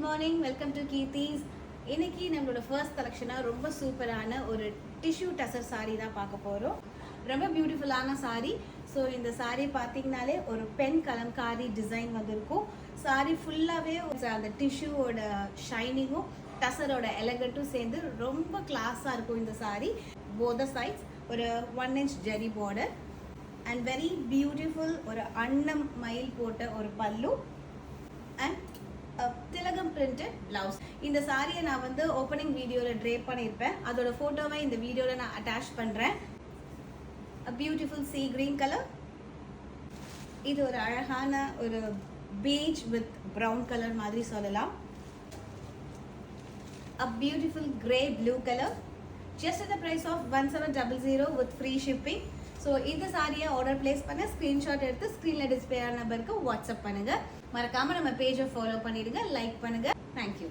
Good morning, welcome to Keerthi's. இன்னைக்கு நம்மளோட first கலெக்ஷனாக ரொம்ப சூப்பரான ஒரு டிஷ்யூ டசர் சாரீ தான் பார்க்க போகிறோம். ரொம்ப பியூட்டிஃபுல்லான சாரீ. ஸோ இந்த சாரீ பார்த்தீங்கனாலே ஒரு பென் கலம்காரி டிசைன் வந்திருக்கும். சாரீ ஃபுல்லாகவே அந்த டிஷ்யூவோட ஷைனிங்கும் டசரோட எலகட்டும் சேர்ந்து ரொம்ப கிளாஸாக இருக்கும் இந்த சாரீ. போத சைட்ஸ் ஒரு 1 inch zari border and very beautiful ஒரு அன்னம் மயில் போட்ட ஒரு பல்லு அண்ட் திலகம் பிரிண்டட் பிளவுஸ். இந்த சாரியை நான் வந்து ஓப்பனிங் வீடியோவில் ட்ரேப் பண்ணியிருப்பேன். அதோட ஃபோட்டோவை இந்த வீடியோவில் நான் அட்டாச் பண்ணுறேன். Beautiful sea green colour. இது ஒரு அழகான ஒரு பேஜ் வித் ப்ரௌன் கலர் மாதிரி சொல்லலாம். Beautiful grey blue colour. Just at the price of 1700 with free shipping. So இந்த சாரியை ஆர்டர் பிளேஸ் பண்ண ஸ்க்ரீன்ஷாட் எடுத்து ஸ்க்ரீனில் டிஸ்பிளே ஆன நம்பருக்கு வாட்ஸ்அப் பண்ணுங்கள். மறக்காமல் நம்ம பேஜை ஃபாலோ பண்ணிடுங்க, லைக் பண்ணுங்கள். தேங்க்யூ.